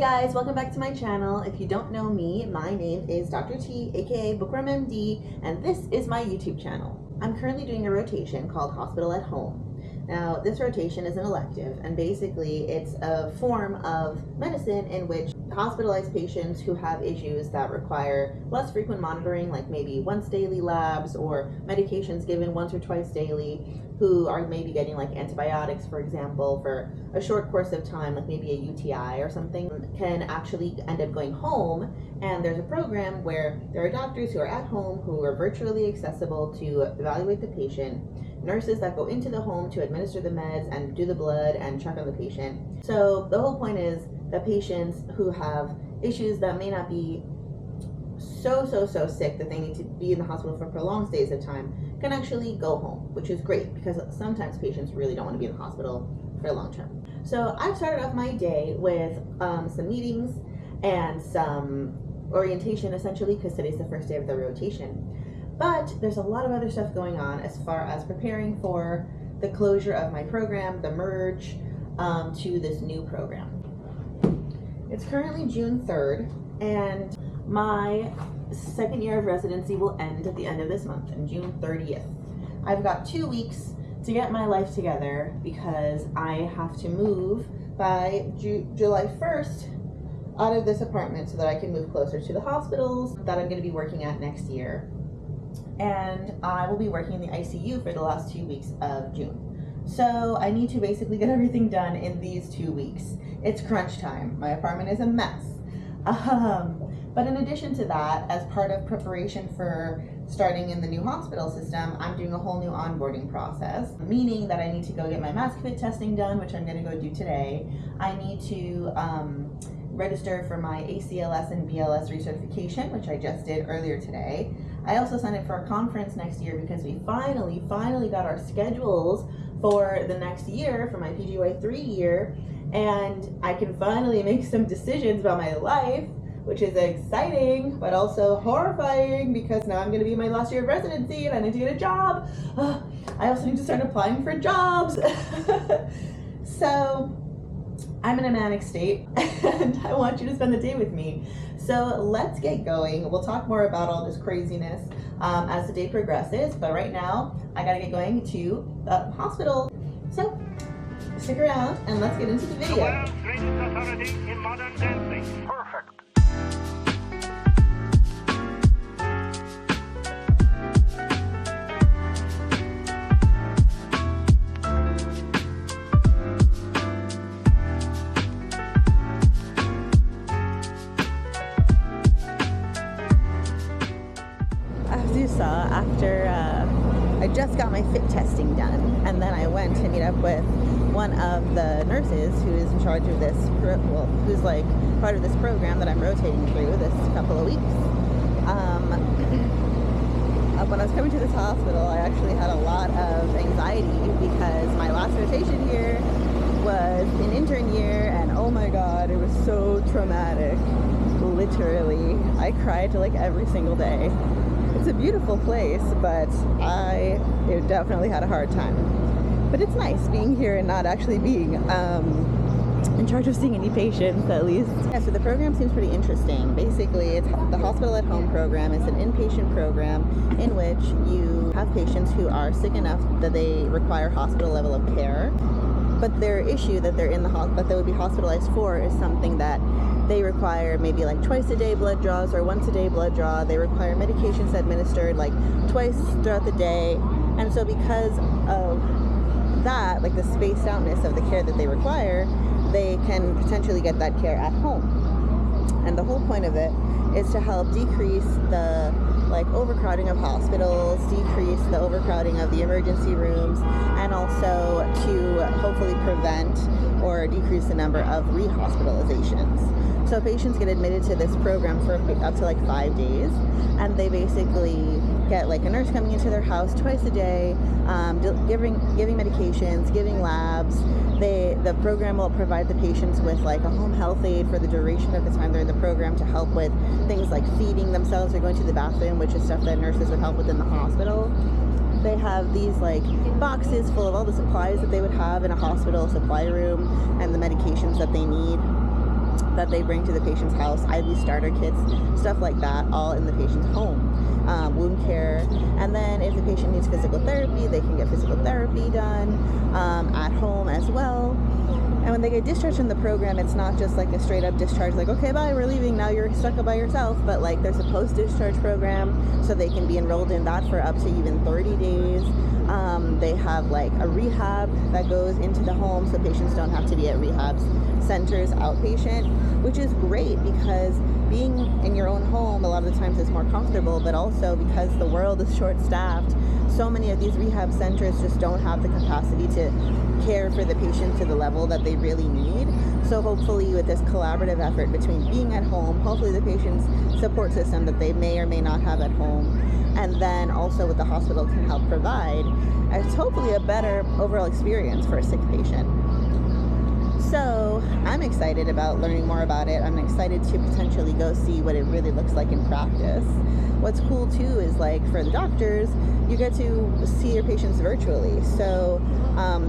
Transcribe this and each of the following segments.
guys, welcome back to my channel. If you don't know me, my name is Dr. T, aka Bookworm MD, and this is my YouTube channel. I'm currently doing a rotation called Hospital at Home. Now, this rotation is an elective, and basically it's a form of medicine in which hospitalized patients who have issues that require less frequent monitoring, like maybe once daily labs or medications given once or twice daily, who are maybe getting like antibiotics, for example, for a short course of time, like maybe a UTI or something, can actually end up going home. And there's a program where there are doctors who are at home who are virtually accessible to evaluate the patient, nurses that go into the home to administer the meds and do the blood and check on the patient. So the whole point is that patients who have issues that may not be so sick that they need to be in the hospital for prolonged stays of time can actually go home, which is great because sometimes patients really don't want to be in the hospital for long term. So I've started off my day with some meetings and some orientation, essentially, because today's the first day of the rotation. But there's a lot of other stuff going on as far as preparing for the closure of my program, the merge to this new program. It's currently June 3rd, and my second year of residency will end at the end of this month, on June 30th. I've got 2 weeks to get my life together because I have to move by July 1st out of this apartment so that I can move closer to the hospitals that I'm going to be working at next year. And I will be working in the ICU for the last 2 weeks of June. So I need to basically get everything done in these 2 weeks. It's crunch time. My apartment is a mess. But in addition to that, as part of preparation for starting in the new hospital system, I'm doing a whole new onboarding process, meaning that I need to go get my mask fit testing done, which I'm going to go do today. I need to register for my ACLS and BLS recertification, which I just did earlier today. I also signed up for a conference next year because we finally got our schedules for the next year, for my PGY 3 year, and I can finally make some decisions about my life, which is exciting, but also horrifying because now I'm going to be in my last year of residency and I need to get a job. I also need to start applying for jobs. So I'm in a manic state and I want you to spend the day with me. So let's get going. We'll talk more about all this craziness as the day progresses, but right now I gotta get going to the hospital. So stick around and let's get into the video. The world's greatest authority in modern dancing. Perfect. As you saw, after I just got my fit testing done, and then I went to meet up with one of the nurses who is in charge of this, who's like part of this program that I'm rotating through this couple of weeks. When I was coming to this hospital, I actually had a lot of anxiety because my last rotation here was an intern year, and oh my god, it was so traumatic. Literally, I cried like every single day. It's a beautiful place, but it definitely had a hard time. But it's nice being here and not actually being in charge of seeing any patients, at least. Yeah, so the program seems pretty interesting. Basically, it's the Hospital at Home program. It's an inpatient program in which you have patients who are sick enough that they require hospital level of care, but their issue that they're in that they would be hospitalized for is something that they require maybe like twice a day blood draws or once a day blood draw. They require medications administered like twice throughout the day. And so because of that, like the spaced outness of the care that they require, they can potentially get that care at home. And the whole point of it is to help decrease the overcrowding of hospitals, decrease the overcrowding of the emergency rooms, and also to hopefully prevent or decrease the number of rehospitalizations. So patients get admitted to this program for up to like 5 days, and they basically get like a nurse coming into their house twice a day, giving medications, giving labs. The program will provide the patients with like a home health aide for the duration of the time they're in the program to help with things like feeding themselves or going to the bathroom, which is stuff that nurses would help with in the hospital. They have these like boxes full of all the supplies that they would have in a hospital supply room and the medications that they need. that they bring to the patient's house, IV starter kits, stuff like that, all in the patient's home. Wound care, and then if the patient needs physical therapy, they can get physical therapy done at home as well. And when they get discharged from the program, it's not just like a straight up discharge, like, okay, bye, we're leaving, now you're stuck by yourself, but like there's a post-discharge program, so they can be enrolled in that for up to even 30 days. They have like a rehab that goes into the home, so patients don't have to be at rehab centers outpatient, which is great because being in your own home a lot of the times is more comfortable, but also because the world is short-staffed, so many of these rehab centers just don't have the capacity to care for the patient to the level that they really need. So hopefully with this collaborative effort between being at home, hopefully the patient's support system that they may or may not have at home, and then also what the hospital can help provide, it's hopefully a better overall experience for a sick patient. So I'm excited about learning more about it. I'm excited to potentially go see what it really looks like in practice. What's cool too is like for the doctors, you get to see your patients virtually. So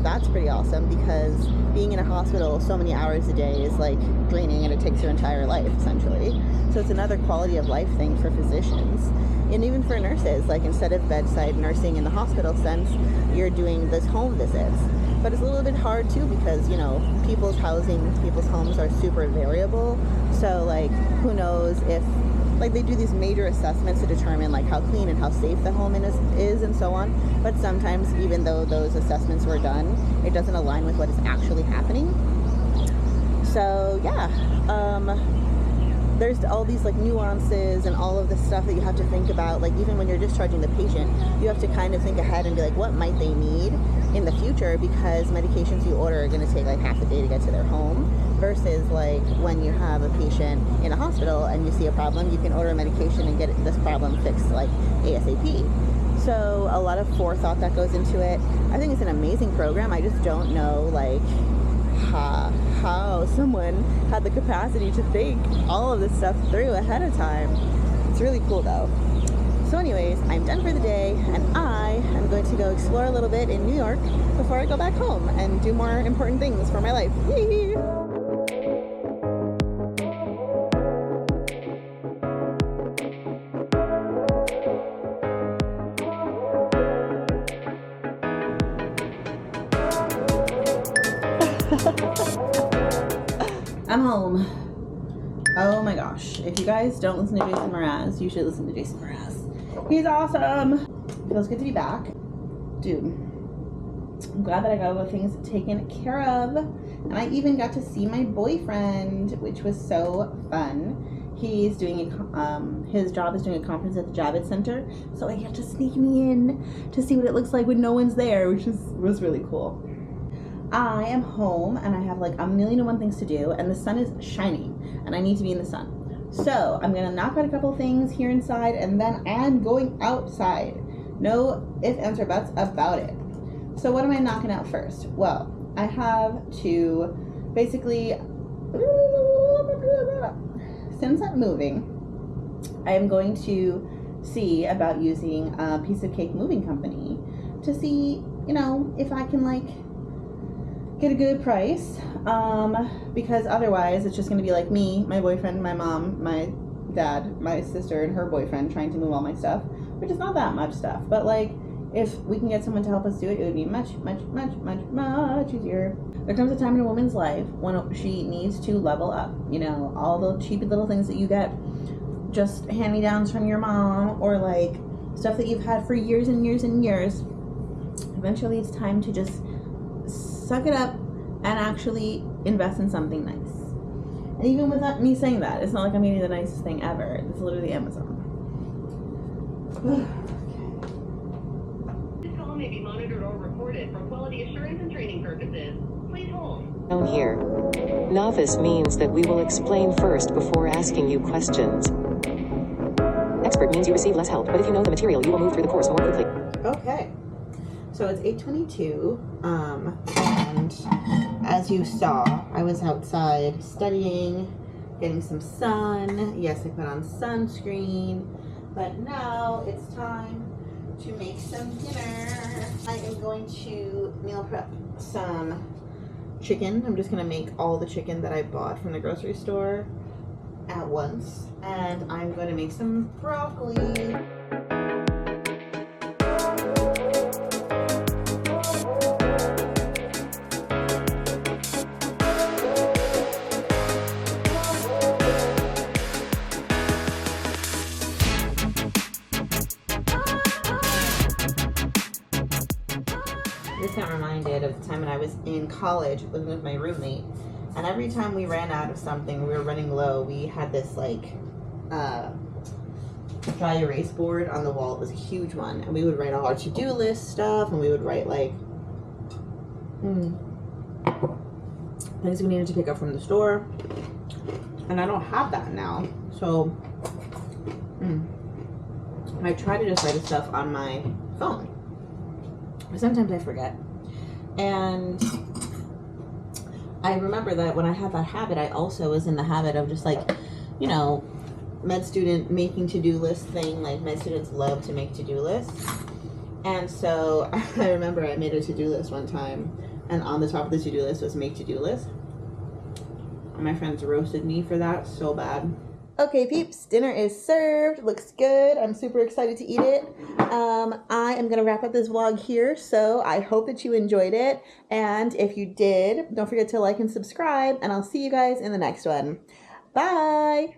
that's pretty awesome because being in a hospital so many hours a day is like draining, and it takes your entire life essentially. So it's another quality of life thing for physicians. And even for nurses, like instead of bedside nursing in the hospital sense, you're doing this home visits. But it's a little bit hard too because, you know, people's homes are super variable. So like, who knows if, like, they do these major assessments to determine like how clean and how safe the home is and so on. But sometimes even though those assessments were done, it doesn't align with what is actually happening. So yeah, there's all these like nuances and all of the stuff that you have to think about. Like even when you're discharging the patient, you have to kind of think ahead and be like, what might they need in the future, because medications you order are going to take like half a day to get to their home, versus like when you have a patient in a hospital and you see a problem, you can order a medication and get this problem fixed like ASAP. So a lot of forethought that goes into it. I think it's an amazing program. I just don't know like how someone had the capacity to think all of this stuff through ahead of time. It's really cool though. So anyways, I'm done for the day, and I am going to go explore a little bit in New York before I go back home and do more important things for my life. Yee! I'm home. Oh my gosh. If you guys don't listen to Jason Mraz, you should listen to Jason Mraz. He's awesome. Feels good to be back. Dude, I'm glad that I got all the things taken care of. And I even got to see my boyfriend, which was so fun. He's doing his job is doing a conference at the Javits Center. So I got to sneak me in to see what it looks like when no one's there, which was really cool. I am home and I have like a million and one things to do, and the sun is shining and I need to be in the sun. So I'm gonna knock out a couple things here inside, and then I'm going outside. No ifs, ands, or buts about it. So what am I knocking out first? Well, I have to basically, since I'm moving, I am going to see about using a Piece of Cake moving company to see, you know, if I can like get a good price, because otherwise it's just going to be like me, my boyfriend, my mom, my dad, my sister, and her boyfriend trying to move all my stuff, which is not that much stuff, but like if we can get someone to help us do it, it would be much easier. There comes a time in a woman's life when she needs to level up, you know, all the cheapy little things that you get, just hand-me-downs from your mom, or like stuff that you've had for years and years and years. Eventually it's time to just suck it up and actually invest in something nice. And even without me saying that, it's not like I'm getting the nicest thing ever. It's literally Amazon. This call may be monitored or recorded for quality assurance and training purposes. Please hold. Down here. Novice means that we will explain first before asking you questions. Expert means you receive less help, but if you know the material, you will move through the course more quickly. Okay. So it's 8:22, and as you saw, I was outside studying, getting some sun. Yes, I put on sunscreen, but now it's time to make some dinner. I am going to meal prep some chicken. I'm just gonna make all the chicken that I bought from the grocery store at once, and I'm going to make some broccoli. I just got reminded of the time when I was in college living with my roommate, and every time we ran out of something, we were running low, we had this like dry erase board on the wall. It was a huge one, and we would write all our to-do list stuff, and we would write like things we needed to pick up from the store, and I don't have that now. So I try to just write the stuff on my phone, but sometimes I forget. And I remember that when I had that habit, I also was in the habit of just like, you know, med student making to-do list thing. Like med students love to make to-do lists. And so I remember I made a to-do list one time, and on the top of the to-do list was make to-do list. And my friends roasted me for that so bad. Okay, peeps, dinner is served. Looks good. I'm super excited to eat it. I am going to wrap up this vlog here, so I hope that you enjoyed it. And if you did, don't forget to like and subscribe, and I'll see you guys in the next one. Bye!